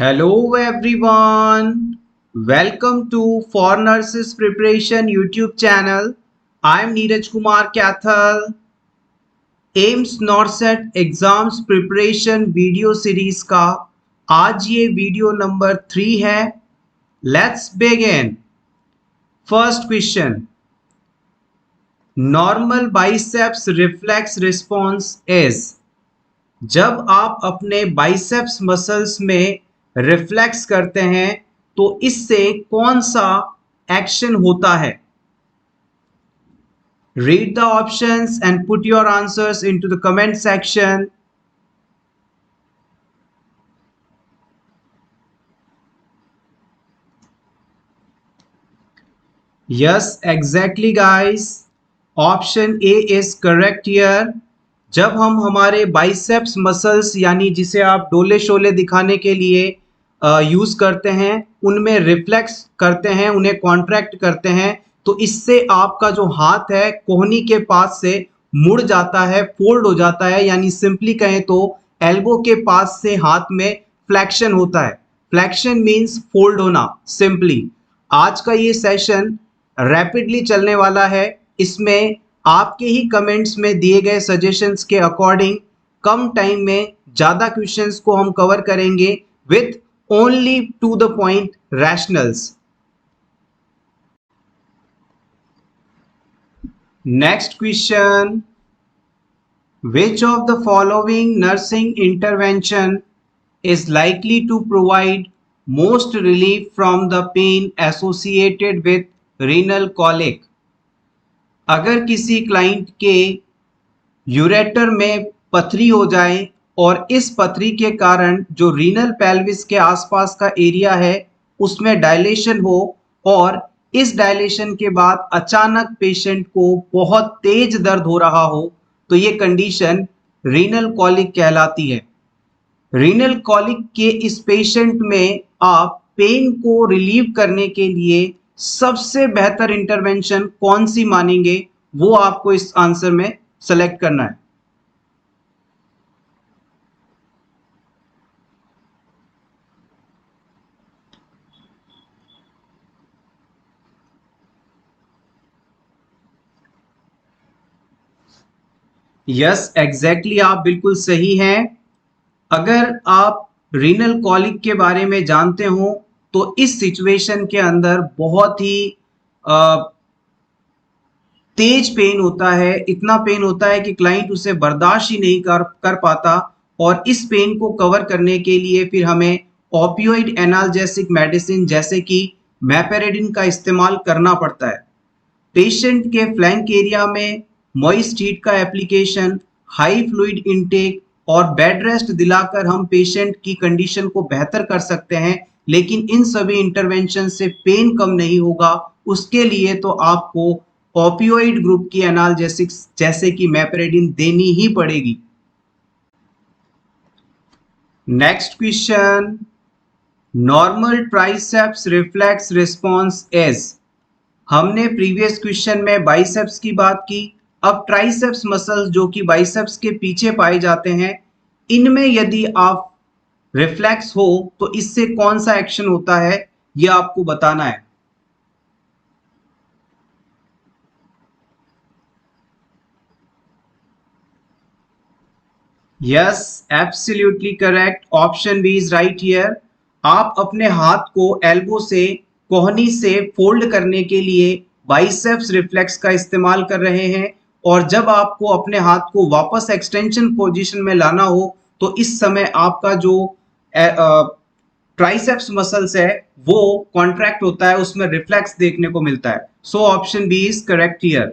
Hello everyone. Welcome to For Nurses Preparation YouTube channel. I am Neeraj Kumar Kathal. AIIMS NORCET exams preparation video series का आज ये video number 3 है. Let's begin. First question. Normal biceps reflex response is. जब आप अपने biceps muscles में reflex करते हैं तो इससे कौन सा एक्शन होता है? Read the options and put your answers into the comment section. Yes, exactly guys. Option A is correct here. जब हम हमारे बाइसेप्स मसल्स यानी जिसे आप डोले शोले दिखाने के लिए यूज़ करते हैं उनमें रिफ्लेक्स करते हैं, उन्हें कॉन्ट्रैक्ट करते हैं, तो इससे आपका जो हाथ है कोहनी के पास से मुड़ जाता है, फोल्ड हो जाता है, यानी सिंपली कहें तो एल्बो के पास से हाथ में फ्लैक्शन होता है. फ्लैक्शन मीन्स फोल्ड होना सिंपली. आज का ये सेशन रैपिडली चलने वाला है. इसमें आपके ही कमेंट्स में दिए गए सजेशंस के अकॉर्डिंग कम टाइम में ज़्यादा क्वेश्चंस को हम कवर करेंगे with only to the point rationales. Next question. Which of the following nursing intervention is likely to provide most relief from the pain associated with renal colic? अगर किसी client के ureter में पथरी हो जाए और इस पथरी के कारण जो रीनल पेल्विस के आसपास का एरिया है उसमें डायलेशन हो और इस डायलेशन के बाद अचानक पेशेंट को बहुत तेज दर्द हो रहा हो तो ये कंडीशन रीनल कॉलिक कहलाती है. रीनल कॉलिक के इस पेशेंट में आप पेन को रिलीव करने के लिए सबसे बेहतर इंटरवेंशन कौन सी मानेंगे वो आपको इस आंसर में सेलेक्ट करना है. यस, एग्जैक्टली, आप बिल्कुल सही हैं. अगर आप रीनल कॉलिक के बारे में जानते हो तो इस सिचुएशन के अंदर बहुत ही तेज पेन होता है. इतना पेन होता है कि क्लाइंट उसे बर्दाश्त ही नहीं कर पाता और इस पेन को कवर करने के लिए फिर हमें ओपियोइड एनाल्जेसिक मेडिसिन जैसे कि मैपेरेडिन का इस्तेमाल करना पड़ता है. पेशेंट के फ्लैंक एरिया में मॉइस्ट हीट का एप्लीकेशन, हाई फ्लूइड इनटेक और बेड रेस्ट दिलाकर हम पेशेंट की कंडीशन को बेहतर कर सकते हैं. लेकिन इन सभी इंटरवेंशन से पेन कम नहीं होगा. उसके लिए तो आपको ओपियोइड ग्रुप की एनाल्जेसिक्स जैसे कि मैपेरेडिन देनी ही पड़ेगी. Next question. Normal triceps reflex response is. हमने प्रीवियस क्वेश्चन में बाइसेप्स की बात की. अब ट्राइसेप्स मसल्स जो कि बाइसेप्स के पीछे पाए जाते हैं इनमें यदि आप रिफ्लेक्स हो तो इससे कौन सा एक्शन होता है ये आपको बताना है. Yes, absolutely correct. Option B is right here. आप अपने हाथ को एल्बो से कोहनी से फोल्ड करने के लिए बाइसेप्स रिफ्लेक्स का इस्तेमाल कर रहे हैं और जब आपको अपने हाथ को वापस एक्सटेंशन पोजीशन में लाना हो तो इस समय आपका जो ट्राइसेप्स मसल्स है वो कॉन्ट्रैक्ट होता है, उसमें रिफ्लेक्स देखने को मिलता है. So option B is correct here.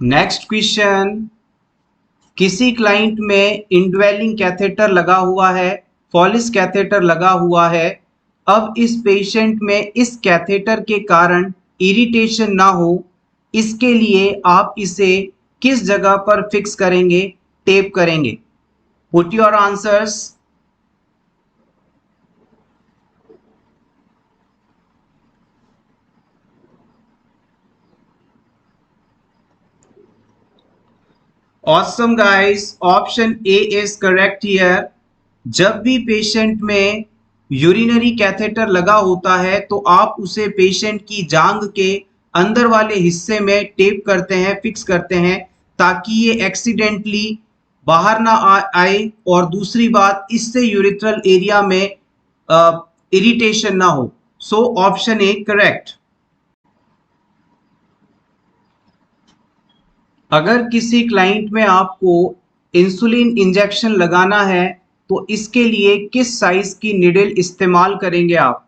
Next question. किसी क्लाइंट में इनड्वेलिंग कैथेटर लगा हुआ है, फॉलिस कैथेटर लगा हुआ है. अब इस पेशेंट में इस कैथेटर के कारण इरिटेशन ना हो इसके लिए आप इसे किस जगह पर फिक्स करेंगे, टेप करेंगे? Put your answers. Awesome guys, option A is correct here. जब भी पेशेंट में यूरिनरी कैथेटर लगा होता है तो आप उसे पेशेंट की जांघ के अंदर वाले हिस्से में टेप करते हैं, फिक्स करते हैं, ताकि ये एक्सीडेंटली बाहर ना आए, और दूसरी बात, इससे यूरिथ्रल एरिया में इरिटेशन ना हो। So option A correct. अगर किसी क्लाइंट में आपको इंसुलिन इंजेक्शन लगाना है तो इसके लिए किस साइज की निडल इस्तेमाल करेंगे आप?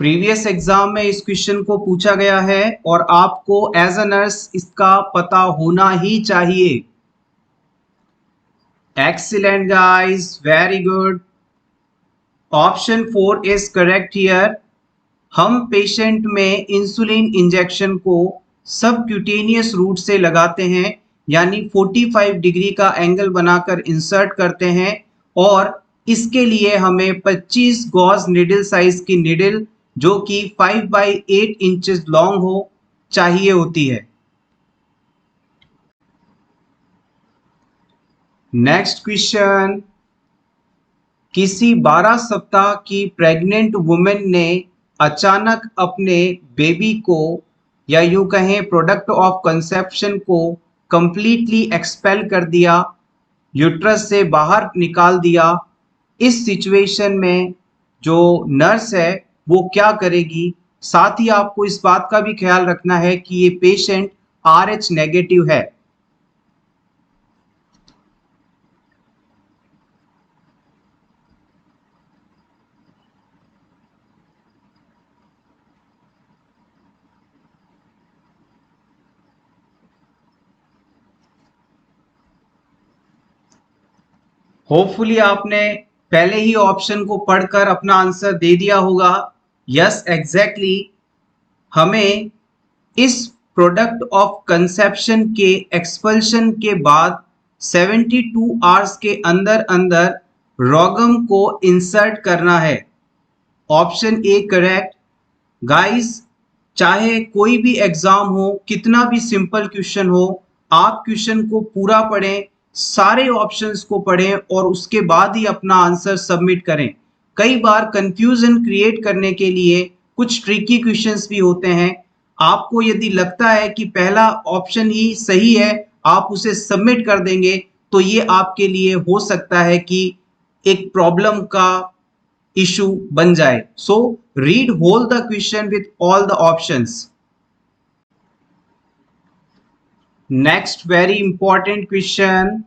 प्रीवियस एग्जाम में इस क्वेश्चन को पूछा गया है और आपको एज अ नर्स इसका पता होना ही चाहिए। Excellent guys, very good. Option 4 is correct here. हम पेशेंट में इंसुलिन इंजेक्शन को सबक्यूटेनियस रूट से लगाते हैं, यानी 45 डिग्री का एंगल बनाकर इंसर्ट करते हैं, और इसके लिए हमें 25 गॉज निडल साइज की निडल, जो कि 5 बाई 8 इंचेस लॉन्ग हो, चाहिए होती है। Next question. किसी 12 सप्ताह की प्रेग्नेंट वुमेन ने अचानक अपने बेबी को, या यूं कहें प्रोडक्ट ऑफ कंसेप्शन को, कंप्लीटली एक्सपेल कर दिया, यूट्रस से बाहर निकाल दिया। इस सिचुएशन में जो नर्स है वो क्या करेगी? साथ ही आपको इस बात का भी ख्याल रखना है कि ये पेशेंट RH नेगेटिव है। होपफुली आपने पहले ही ऑप्शन को पढ़कर अपना आंसर दे दिया होगा। Yes, exactly. हमें इस प्रोडक्ट ऑफ कंसेप्शन के एक्सपल्शन के बाद 72 आवर्स के अंदर अंदर रोगम को इंसर्ट करना है। Option A correct. गाइस, चाहे कोई भी एग्जाम हो, कितना भी सिंपल क्वेश्चन हो, आप क्वेश्चन को पूरा पढ़ें, सारे ऑप्शंस को पढ़ें और उसके बाद ही अपना आंसर सबमिट करें। कई बार कंफ्यूजन क्रिएट करने के लिए कुछ ट्रिकी क्वेश्चंस भी होते हैं। आपको यदि लगता है कि पहला ऑप्शन ही सही है, आप उसे सबमिट कर देंगे, तो ये आपके लिए हो सकता है कि एक प्रॉब्लम का इशू बन जाए। So read whole the question with all the options. Next very important question.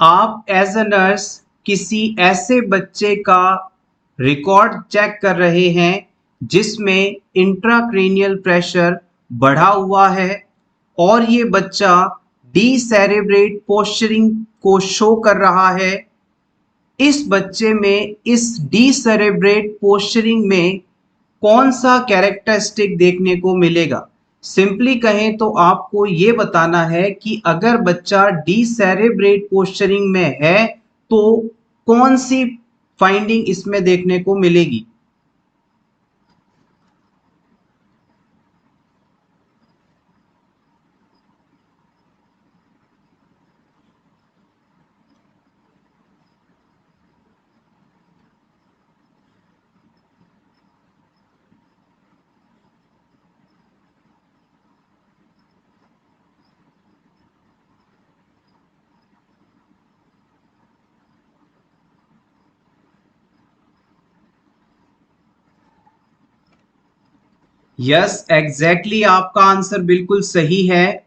आप एज अ नर्स किसी ऐसे बच्चे का रिकॉर्ड चेक कर रहे हैं जिसमें इंट्राक्रेनियल प्रेशर बढ़ा हुआ है और ये बच्चा डीसेरेब्रेट पोस्चरिंग को शो कर रहा है। इस बच्चे में इस डीसेरेब्रेट पोस्चरिंग में कौन सा कैरेक्टरिस्टिक देखने को मिलेगा? सिंपली कहें तो आपको ये बताना है कि अगर बच्चा डीसेरेब्रेट पोस्चरिंग में है तो कौन सी फाइंडिंग इसमें देखने को मिलेगी। यस, एग्जैक्टली, आपका आंसर बिल्कुल सही है।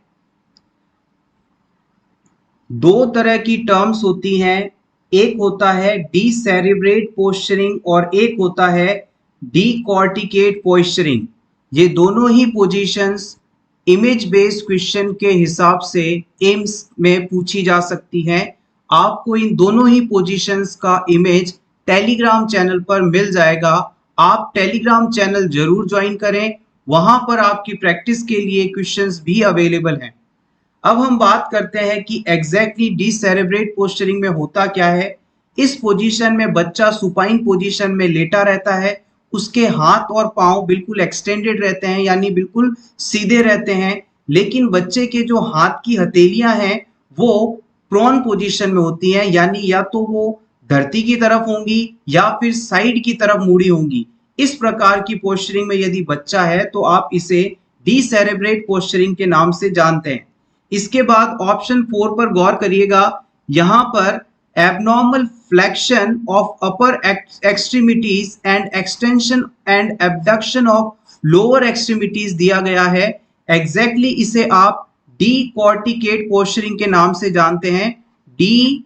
दो तरह की टर्म्स होती हैं, एक होता है डीसेरेब्रेट पोस्चरिंग और एक होता है डीकॉर्टिकेट पोस्चरिंग। ये दोनों ही पोजीशंस इमेज बेस्ड क्वेश्चन के हिसाब से एम्स में पूछी जा सकती हैं। आपको इन दोनों ही पोजीशंस का इमेज टेलीग्राम चैनल पर मिल जाएगा। आप टेलीग्राम चैनल जरूर ज्वाइन करें, वहां पर आपकी प्रैक्टिस के लिए क्वेश्चंस भी अवेलेबल हैं। अब हम बात करते हैं कि एग्जैक्टली डीसेरेब्रेट पोस्चरिंग में होता क्या है। इस पोजीशन में बच्चा सुपाइन पोजीशन में लेटा रहता है उसके हाथ और पांव बिल्कुल एक्सटेंडेड रहते हैं, यानी बिल्कुल सीधे रहते हैं, लेकिन बच्चे के जो हाथ की हथेलियां हैं वो प्रोन पोजीशन में होती हैं, यानी या तो वो धरती की तरफ होंगी या फिर साइड की तरफ मुड़ी होंगी। इस प्रकार की पोस्चरिंग में यदि बच्चा है तो आप इसे डिसेरेब्रेट पोस्चरिंग के नाम से जानते हैं। इसके बाद ऑप्शन 4 पर गौर करिएगा। यहाँ पर abnormal flexion of upper extremities and extension and abduction of lower extremities दिया गया है। एग्जैक्टली इसे आप डी कॉर्टिकेट पोस्चरिंग के नाम से जानते हैं। डी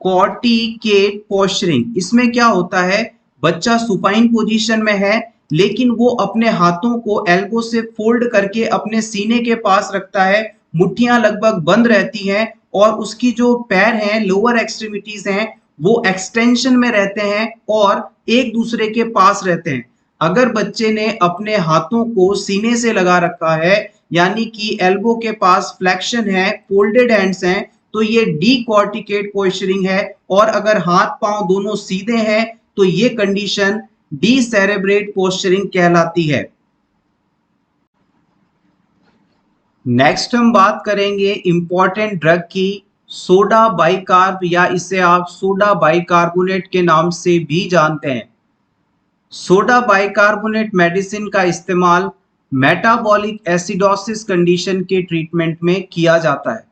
कॉर्टिकेट पोस्चरिंग, इसमें क्या होता है, बच्चा सुपाइन पोजीशन में है लेकिन वो अपने हाथों को एल्बो से फोल्ड करके अपने सीने के पास रखता है, मुट्ठियां लगभग बंद रहती हैं और उसकी जो पैर हैं, लोअर एक्सट्रीमिटीज हैं, वो एक्सटेंशन में रहते हैं और एक दूसरे के पास रहते हैं। अगर बच्चे ने अपने हाथों को सीने से लगा रखा है, यानी कि एल्बो के पास फ्लेक्शन है, फोल्डेड हैंड्स हैं, तो ये डीकॉर्टिकेट पोस्चरिंग है। और अगर हाथ पांव दोनों सीधे हैं तो ये कंडीशन डीसेरेब्रेट पोस्चरिंग कहलाती है। नेक्स्ट हम बात करेंगे इंपॉर्टेंट ड्रग की, सोडा बाइकार्ब, या इसे आप सोडा बाइकार्बोनेट के नाम से भी जानते हैं। सोडा बाइकार्बोनेट मेडिसिन का इस्तेमाल मेटाबॉलिक एसिडोसिस कंडीशन के ट्रीटमेंट में किया जाता है।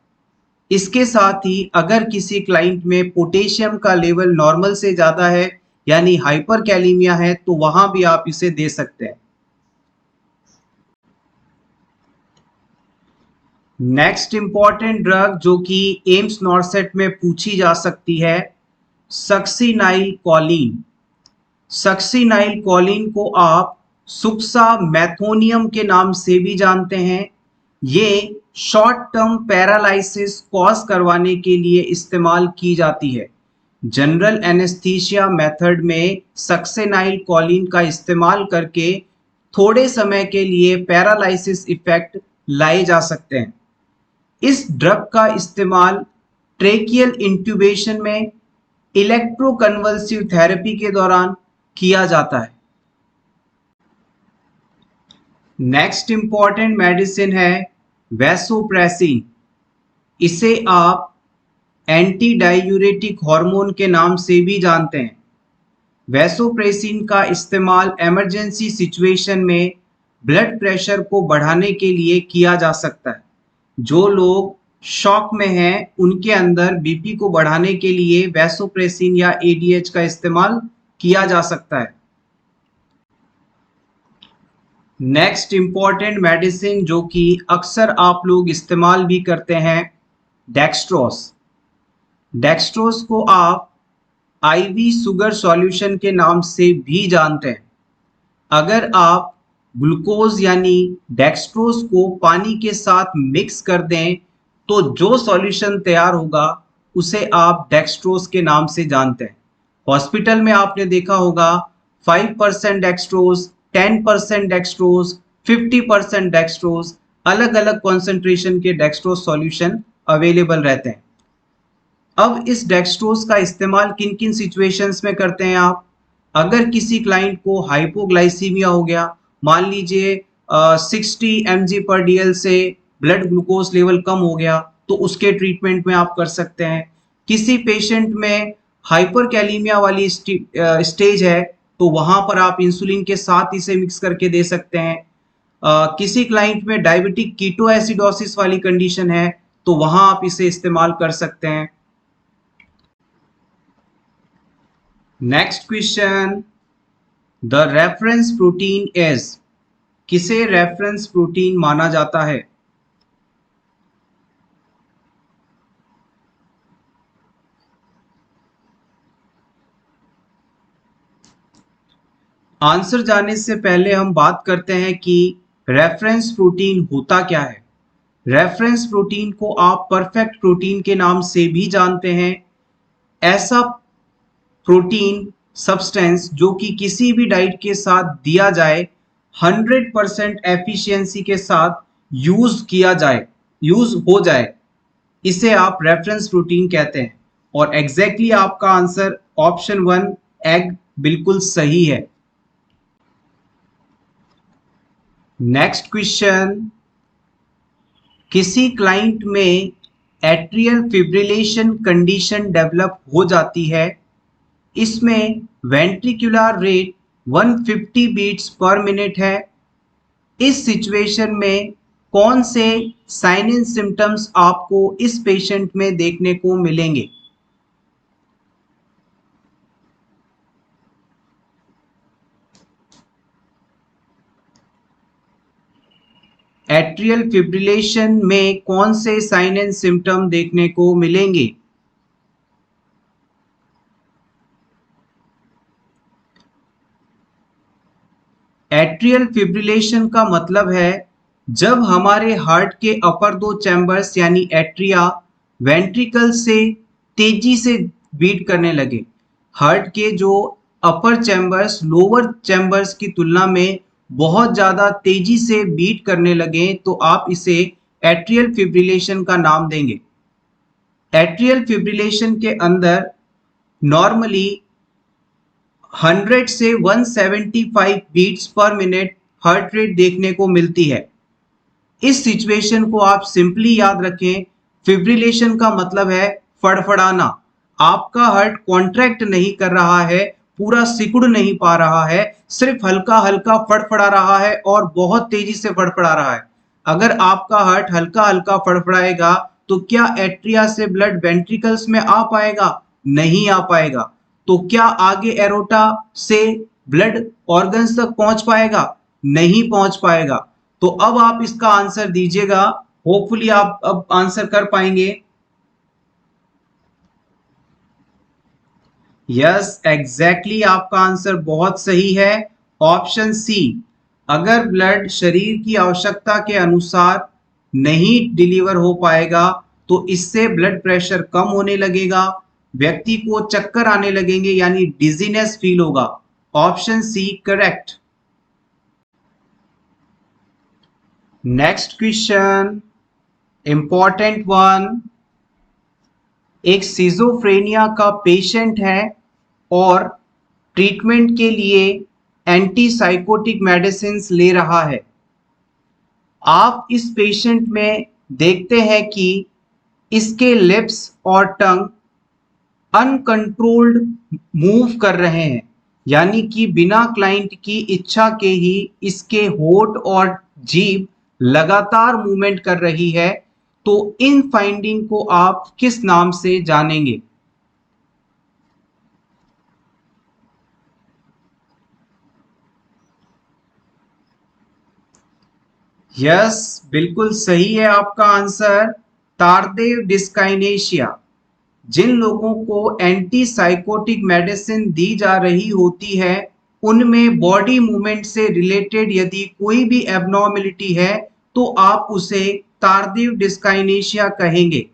इसके साथ ही अगर किसी क्लाइंट में पोटेशियम का लेवल नॉर्मल से ज़्यादा है, यानी हाइपरकैलेमिया है, तो वहां भी आप इसे दे सकते हैं। नेक्स्ट इंपॉर्टेंट ड्रग जो कि एम्स नॉर्सेट में पूछी जा सकती है, सक्सिनाइल कोलिन। सक्सिनाइल कोलिन को आप सुक्सा मैथोनियम के नाम से भी जानते हैं। ये शॉर्ट टर्म पैरालिसिस कॉज करवाने के लिए इस्तेमाल की जाती है। जनरल एनेस्थीसिया मेथड में सक्सेनाइल कोलिन का इस्तेमाल करके थोड़े समय के लिए पैरालिसिस इफेक्ट लाए जा सकते हैं। इस ड्रग का इस्तेमाल ट्रेकियल इंट्यूबेशन में इलेक्ट्रोकन्वल्सिव थेरेपी के दौरान किया जाता है। नेक्स्ट इंपॉर्टेंट मेडिसिन है वैसोप्रेसिन। इसे आप एंटी डायूरेटिक हार्मोन के नाम से भी जानते हैं। वैसोप्रेसिन का इस्तेमाल इमरजेंसी सिचुएशन में ब्लड प्रेशर को बढ़ाने के लिए किया जा सकता है। जो लोग शॉक में हैं उनके अंदर बीपी को बढ़ाने के लिए वैसोप्रेसिन या एडीएच का इस्तेमाल किया जा सकता है। नेक्स्ट इंपॉर्टेंट मेडिसिन जो कि अक्सर आप लोग इस्तेमाल भी करते हैं, डेक्स्ट्रोस। डेक्स्ट्रोस को आप आईवी शुगर सॉल्यूशन के नाम से भी जानते हैं। अगर आप ग्लूकोज यानी डेक्स्ट्रोस को पानी के साथ मिक्स कर दें तो जो सॉल्यूशन तैयार होगा उसे आप डेक्स्ट्रोस के नाम से जानते हैं। हॉस्पिटल में आपने देखा होगा 5% डेक्स्ट्रोस, 10% डेक्स्ट्रोस, 50% डेक्स्ट्रोस, अलग अलग कॉन्सेंट्रेशन के डेक्स्ट्रोस सॉल्यूशन अवेलेबल रहते हैं। अब इस डेक्स्ट्रोस का इस्तेमाल किन किन सिचुएशंस में करते हैं आप? अगर किसी क्लाइंट को हाइपोग्लाइसीमिया हो गया, मान लीजिए 60 mg/dl से ब्लड ग्लूकोज लेवल कम हो गया, तो उसके ट्रीटमेंट में आप कर सकते हैं। किसी पेशेंट में हाइपरकैलेमिया वाली स्टेज है तो वहां पर आप इंसुलिन के साथ इसे मिक्स करके दे सकते हैं। किसी क्लाइंट में डायबिटिक कीटोएसिडोसिस वाली कंडीशन है तो वहां आप इसे इस्तेमाल कर सकते हैं। Next question, the reference protein is, किसे रेफरेंस प्रोटीन माना जाता है? आंसर जाने से पहले हम बात करते हैं कि रेफरेंस प्रोटीन होता क्या है। रेफरेंस प्रोटीन को आप परफेक्ट प्रोटीन के नाम से भी जानते हैं। ऐसा प्रोटीन सब्सटेंस जो कि किसी भी डाइट के साथ दिया जाए 100% एफिशिएंसी के साथ यूज हो जाए, इसे आप रेफरेंस प्रोटीन कहते हैं। और एग्जैक्टली आपका आंसर ऑप्शन 1 एग बिल्कुल सही है। नेक्स्ट क्वेश्चन, किसी क्लाइंट में एट्रियल फिब्रिलेशन कंडीशन डेवलप हो जाती है, इसमें ventricular rate 150 beats per minute है। इस सिचुएशन में कौन से साइन एंड सिम्टम्स आपको इस पेशेंट में देखने को मिलेंगे? एट्रियल फिब्रिलेशन में कौन से साइन एंड सिम्टम देखने को मिलेंगे? एट्रियल फिब्रिलेशन का मतलब है जब हमारे हार्ट के अपर दो चैम्बर्स यानी एट्रिया वेंट्रिकल से तेजी से बीट करने लगे। हार्ट के जो अपर चैम्बर्स लोअर चैम्बर्स की तुलना में बहुत ज़्यादा तेजी से बीट करने लगे तो आप इसे एट्रियल फिब्रिलेशन का नाम देंगे। एट्रियल फिब्रिलेशन के अंदर नॉर्मली 100 से 175 beats per minute heart rate देखने को मिलती है। इस सिचुएशन को आप सिंपली याद रखें, फिब्रिलेशन का मतलब है फड़फड़ाना। आपका हार्ट कॉन्ट्रैक्ट नहीं कर रहा है, पूरा सिकुड़ नहीं पा रहा है, सिर्फ हल्का हल्का फड़फड़ा रहा है और बहुत तेजी से फड़फड़ा रहा है। अगर आपका हार्ट हल्का हल्का फड़फड़ाएगा तो क्या एट्रिया से ब्लड वेंट्रिकल्स में आ पाएगा? नहीं आ पाएगा। तो क्या आगे एरोटा से ब्लड ऑर्गन्स तक पहुंच पाएगा? नहीं पहुंच पाएगा। तो अब आप इसका आंसर दीजिएगा, होपफुली आप अब आंसर कर पाएंगे। यस, एग्जैक्टली आपका आंसर बहुत सही है, ऑप्शन सी। अगर ब्लड शरीर की आवश्यकता के अनुसार नहीं डिलीवर हो पाएगा तो इससे ब्लड प्रेशर कम होने लगेगा, व्यक्ति को चक्कर आने लगेंगे यानी डिजीनेस फील होगा। Option C correct. Next question, important one. एक सिजोफ्रेनिया का पेशेंट है और ट्रीटमेंट के लिए एंटीसाइकोटिक मेडिसिन ले रहा है। आप इस पेशेंट में देखते हैं कि इसके लिप्स और टंग अनकंट्रोल्ड मूव कर रहे हैं, यानी कि बिना क्लाइंट की इच्छा के ही इसके होठ और जीभ लगातार मूवमेंट कर रही है। तो इन फाइंडिंग को आप किस नाम से जानेंगे? यस, बिल्कुल सही है आपका आंसर, तारदेव डिस्काइनेशिया। जिन लोगों को एंटीसाइकोटिक मेडिसिन दी जा रही होती है उनमें बॉडी मूवमेंट से रिलेटेड यदि कोई भी एबनॉर्मेलिटी है तो आप उसे तारदेव डिस्काइनेशिया कहेंगे।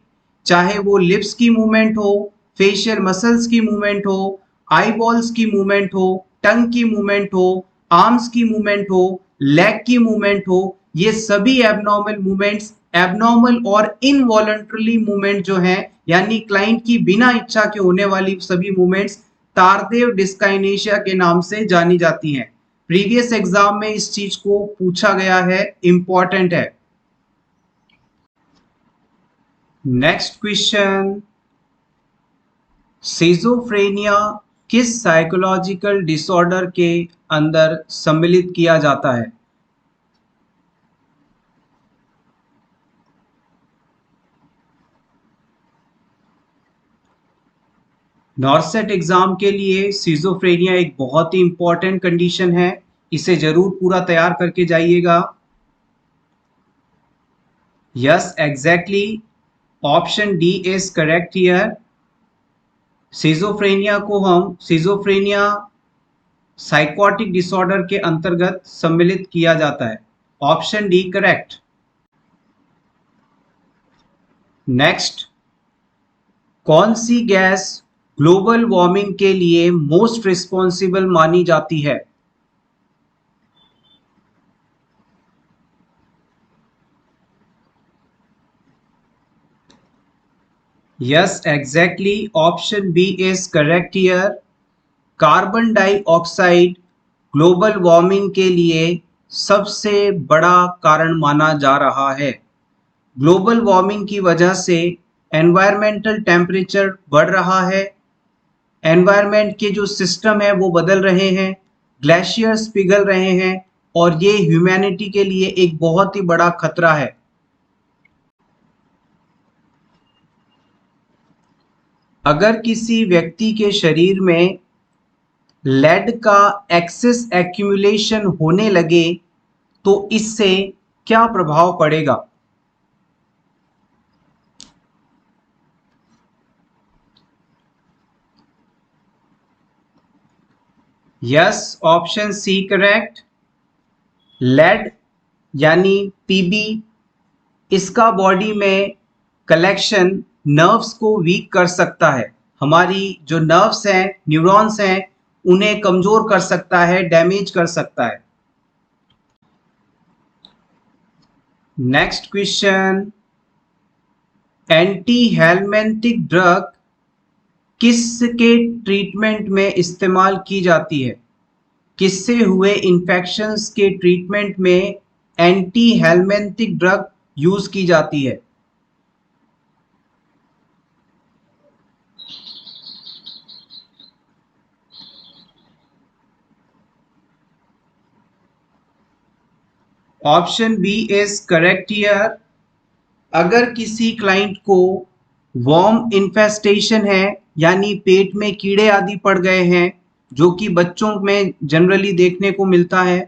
चाहे वो लिप्स की मूवमेंट हो, फेशियल मसल्स की मूवमेंट हो, आईबॉल्स की मूवमेंट हो, टंग की मूवमेंट हो, आर्म्स की मूवमेंट हो, लेग की मूवमेंट हो, ये सभी एबनॉर्मल मूवमेंट्स, एबनॉर्मल और इनवॉलंटरली मूवमेंट जो है यानी क्लाइंट की बिना इच्छा के होने वाली सभी मूवमेंट्स तारदेव डिस्काइनेशिया के नाम से जानी जाती हैं। प्रीवियस एग्जाम में इस चीज को पूछा गया है, इंपॉर्टेंट है। नेक्स्ट क्वेश्चन, सिजोफ्रेनिया किस साइकोलॉजिकल डिसऑर्डर के अंदर सम्मिलित किया जाता है? नॉर्सेट एग्जाम के लिए सिजोफ्रेनिया एक बहुत ही इंपॉर्टेंट कंडीशन है, इसे जरूर पूरा तैयार करके जाइएगा। Yes, exactly, option D is correct here. Schizophrenia को हम सिजोफ्रेनिया साइकोटिक डिसऑर्डर के अंतर्गत सम्मिलित किया जाता है। Option D correct. नेक्स्ट, कौन सी गैस ग्लोबल वार्मिंग के लिए मोस्ट रिस्पॉन्सिबल मानी जाती है? Yes, exactly, option B is correct here. Carbon dioxide global warming के लिए सबसे बड़ा कारण माना जा रहा है। ग्लोबल वार्मिंग की वजह से एनवायरमेंटल टेम्परेचर बढ़ रहा है, एनवायरनमेंट के जो सिस्टम है वो बदल रहे हैं, ग्लेशियर्स पिघल रहे हैं और ये ह्यूमैनिटी के लिए एक बहुत ही बड़ा खतरा है। अगर किसी व्यक्ति के शरीर में लेड का एक्सेस एक्यूमुलेशन होने लगे तो इससे क्या प्रभाव पड़ेगा? Yes, option C correct. Lead यानी पीबी, इसका बॉडी में कलेक्शन नर्व्स को वीक कर सकता है। हमारी जो नर्व्स हैं, न्यूरॉन्स हैं, उन्हें कमजोर कर सकता है, डैमेज कर सकता है। Next question, anti helminthic drug किसके ट्रीटमेंट में इस्तेमाल की जाती है? किससे हुए इन्फेक्शंस के ट्रीटमेंट में एंटी हेलमिंथिक ड्रग यूज की जाती है? Option B is correct here. अगर किसी क्लाइंट को वर्म इन्फेस्टेशन है यानी पेट में कीड़े आदि पड़ गए हैं, जो कि बच्चों में जनरली देखने को मिलता है,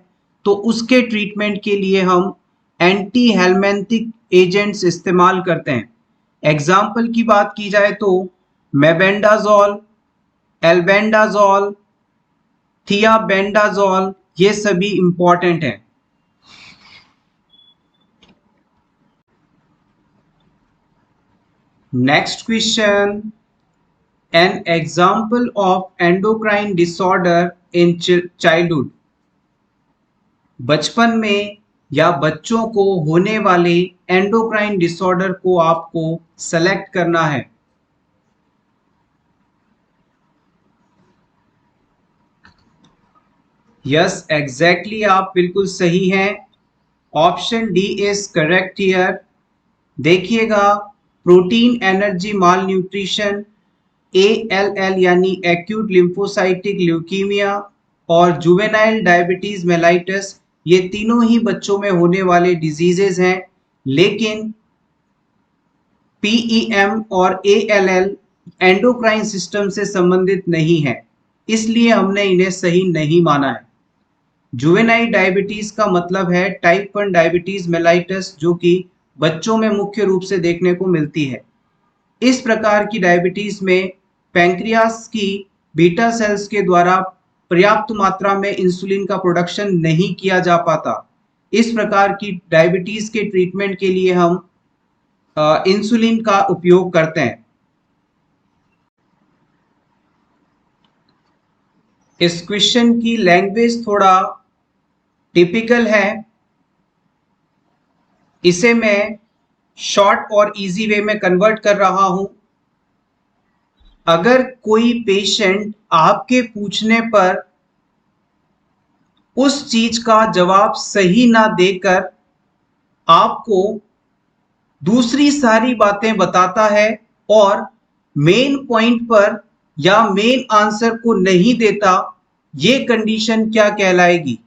तो उसके ट्रीटमेंट के लिए हम एंटी हेलमिंथिक एजेंट्स इस्तेमाल करते हैं। एग्जाम्पल की बात की जाए तो मेबेंडाजोल, एल्बेंडाजोल, थियाबेंडाजोल, ये सभी इंपॉर्टेंट हैं। Next question, an example of endocrine disorder in childhood. बचपन में या बच्चों को होने वाले एंडोक्राइन डिसऑर्डर को आपको सेलेक्ट करना है। यस, एग्जैक्टली, आप बिल्कुल सही हैं। Option D is correct here. देखिएगा, प्रोटीन एनर्जी माल न्यूट्रिशन, ALL यानी एक्यूट लिम्फोसाइटिक ल्यूकीमिया और जुवेनाइल डायबिटीज मेलाइटस, ये तीनों ही बच्चों में होने वाले डिजीजेज हैं, लेकिन PEM और ALL एंडोक्राइन सिस्टम से संबंधित नहीं है, इसलिए हमने इन्हें सही नहीं माना है। जुवेनाइल डायबिटीज का मतलब है टाइप 1 डायबिटीज मेलाइटस, जो कि बच्चों में मुख्य रूप से देखने को मिलती है। इस प्रकार की डायबिटीज में पैंक्रियास की बीटा सेल्स के द्वारा पर्याप्त मात्रा में इंसुलिन का प्रोडक्शन नहीं किया जा पाता। इस प्रकार की डायबिटीज के ट्रीटमेंट के लिए हम इंसुलिन का उपयोग करते हैं। इस क्वेश्चन की लैंग्वेज थोड़ा टिपिकल है, इसे मैं शॉर्ट और इजी वे में कन्वर्ट कर रहा हूं। अगर कोई पेशेंट आपके पूछने पर उस चीज का जवाब सही ना देकर आपको दूसरी सारी बातें बताता है और मेन पॉइंट पर या मेन आंसर को नहीं देता, ये कंडीशन क्या कहलाएगी?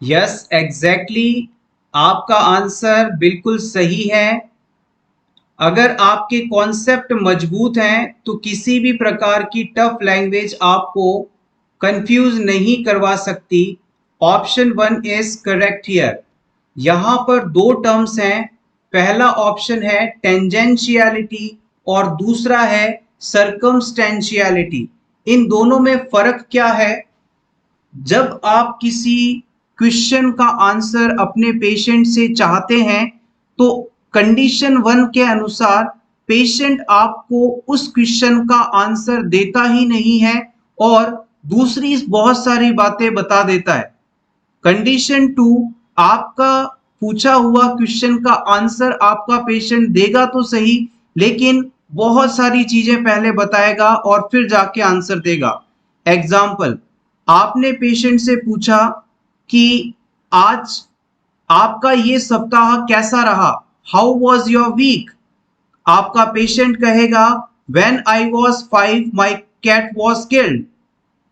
यस, एग्जैक्टली, आपका आंसर बिल्कुल सही है। अगर आपके कॉन्सेप्ट मजबूत हैं तो किसी भी प्रकार की टफ लैंग्वेज आपको कंफ्यूज नहीं करवा सकती। Option 1 is correct here. यहाँ पर दो टर्म्स हैं, पहला ऑप्शन है टेंजेंशियलिटी और दूसरा है सर्कमस्टेंशियलिटी। इन दोनों में फर्क क्या है? जब आप किसी क्वेश्चन का आंसर अपने पेशेंट से चाहते हैं तो कंडीशन 1 के अनुसार पेशेंट आपको उस क्वेश्चन का आंसर देता ही नहीं है और दूसरी बहुत सारी बातें बता देता है। कंडीशन 2, आपका पूछा हुआ क्वेश्चन का आंसर आपका पेशेंट देगा तो सही, लेकिन बहुत सारी चीजें पहले बताएगा और फिर जाके आंसर देगा। एग्जाम्पल, आपने पेशेंट से पूछा कि आज आपका ये सप्ताह कैसा रहा, हाउ वॉज योर वीक। आपका पेशेंट कहेगा when I was 5 my cat was killed.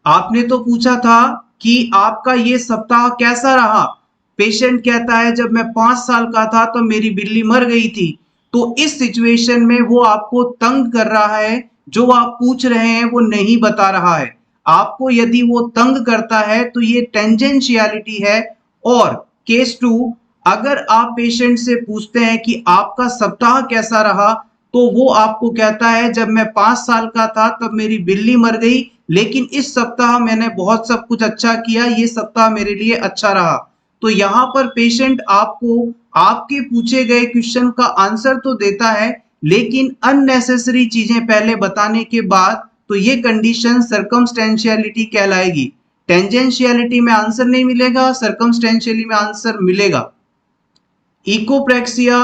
आपने तो पूछा था कि आपका ये सप्ताह कैसा रहा। पेशेंट कहता है जब मैं 5 साल का था तो मेरी बिल्ली मर गई थी। तो इस सिचुएशन में वो आपको तंग कर रहा है, जो आप पूछ रहे हैं वो नहीं बता रहा है आपको। यदि वो तंग करता है तो ये टेंजेंशियलिटी है। और केस 2, अगर आप पेशेंट से पूछते हैं कि आपका सप्ताह कैसा रहा, तो वो आपको कहता है जब मैं 5 साल का था तब मेरी बिल्ली मर गई, लेकिन इस सप्ताह मैंने बहुत सब कुछ अच्छा किया, ये सप्ताह मेरे लिए अच्छा रहा। तो यहाँ पर पेशेंट आपको आपके पूछे गए क्वेश्चन का आंसर तो देता है, लेकिन अननेसेसरी चीजें पहले बताने के बाद, तो ये कंडीशन सर्कमस्टेंशियलिटी कहलाएगी। टेंजेंशियलिटी में आंसर नहीं मिलेगा, सर्कमस्टेंशियली में आंसर मिलेगा। इकोप्रेक्सिया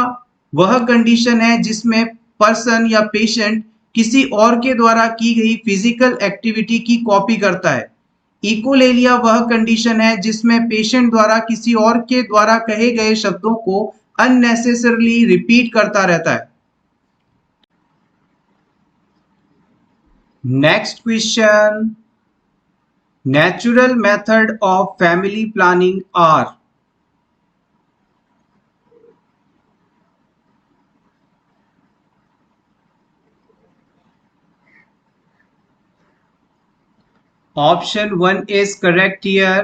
वह कंडीशन है जिसमें पर्सन या पेशेंट किसी और के द्वारा की गई फिजिकल एक्टिविटी की कॉपी करता है। इकोलेलिया वह कंडीशन है जिसमें पेशेंट द्वारा किसी और के द्वारा कहे गए शब्दों को अननेसेसरली रिपीट करता रहता है। Next question, natural method of family planning are. Option 1 is correct here.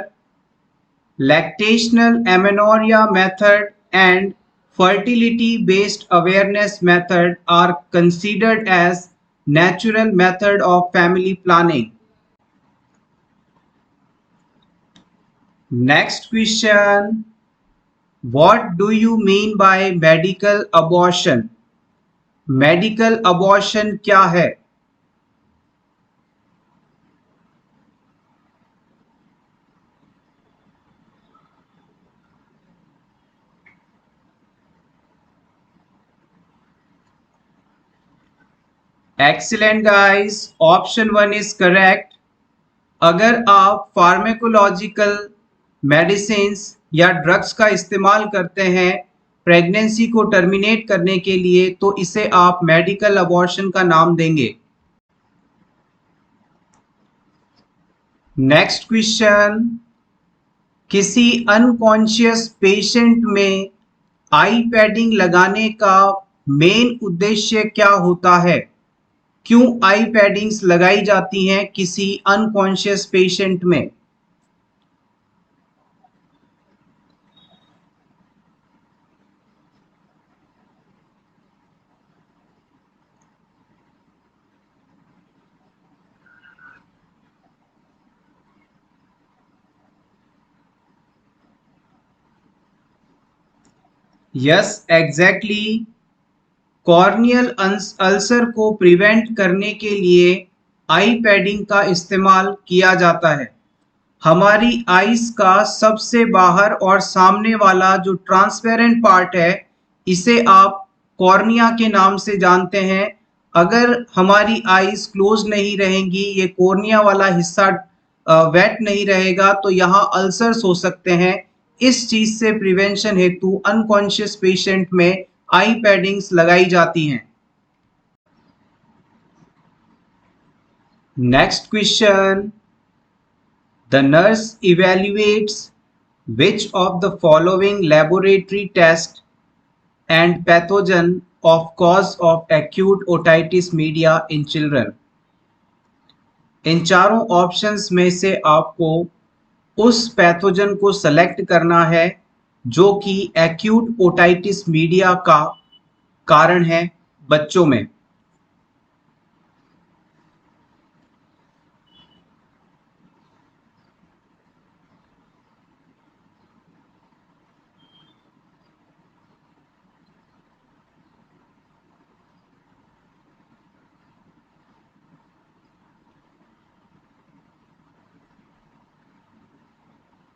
Lactational amenorrhea method and fertility based awareness method are considered as natural method of family planning. Next question, what do you mean by medical abortion? Medical abortion क्या है? Excellent guys, option 1 is correct. अगर आप pharmacological medicines या drugs का इस्तेमाल करते हैं pregnancy को टर्मिनेट करने के लिए, तो इसे आप मेडिकल अबॉर्शन का नाम देंगे। नेक्स्ट क्वेश्चन, किसी अनकॉन्शियस पेशेंट में आई पैडिंग लगाने का मेन उद्देश्य क्या होता है? क्यों आई पैडिंग्स लगाई जाती हैं किसी अनकॉन्शियस पेशेंट में? यस एग्जैक्टली, कॉर्नियल अल्सर को प्रिवेंट करने के लिए आई पैडिंग का इस्तेमाल किया जाता है। हमारी आईज का सबसे बाहर और सामने वाला जो ट्रांसपेरेंट पार्ट है, इसे आप कॉर्निया के नाम से जानते हैं। अगर हमारी आईज क्लोज नहीं रहेंगी, ये कॉर्निया वाला हिस्सा वेट नहीं रहेगा, तो यहाँ अल्सर्स हो सकते हैं। इस चीज से प्रिवेंशन हेतु अनकॉन्शियस पेशेंट में आई पैडिंग्स लगाई जाती हैं। Next question, the nurse evaluates which of the following laboratory test and pathogen of cause of acute otitis media in children. इन चारों ऑप्शंस में से आपको उस पैथोजन को सेलेक्ट करना है जो कि एक्यूट ओटाइटिस मीडिया का कारण है बच्चों में।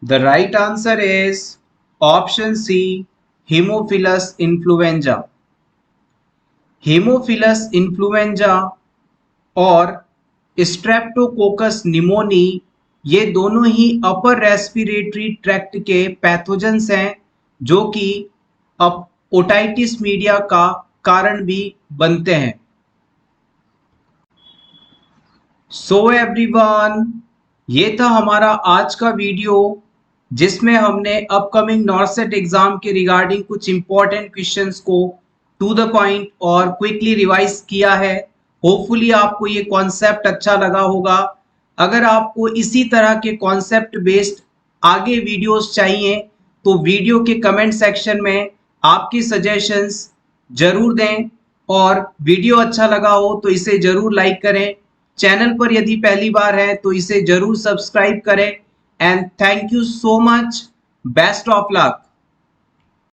The right answer is option C, Haemophilus influenza. Haemophilus influenza और स्ट्रेप्टोकोकस निमोनी ये दोनों ही अपर रेस्पिरेटरी ट्रैक्ट के पैथोजेंस हैं जो कि ओटाइटिस मीडिया का कारण भी बनते हैं। सो एवरीवन, ये था हमारा आज का वीडियो जिसमें हमने अपकमिंग नॉर्सेट एग्जाम के रिगार्डिंग कुछ इंपॉर्टेंट क्वेश्चंस को टू द पॉइंट और क्विकली रिवाइज किया है। होपफुली आपको ये कॉन्सेप्ट अच्छा लगा होगा। अगर आपको इसी तरह के कॉन्सेप्ट बेस्ड आगे वीडियोस चाहिए तो वीडियो के कमेंट सेक्शन में आपकी सजेशंस जरूर दें और वीडियो अच्छा लगा हो तो इसे जरूर लाइक करें। चैनल पर यदि पहली बार है तो इसे जरूर सब्सक्राइब करें and thank you so much. Best of luck.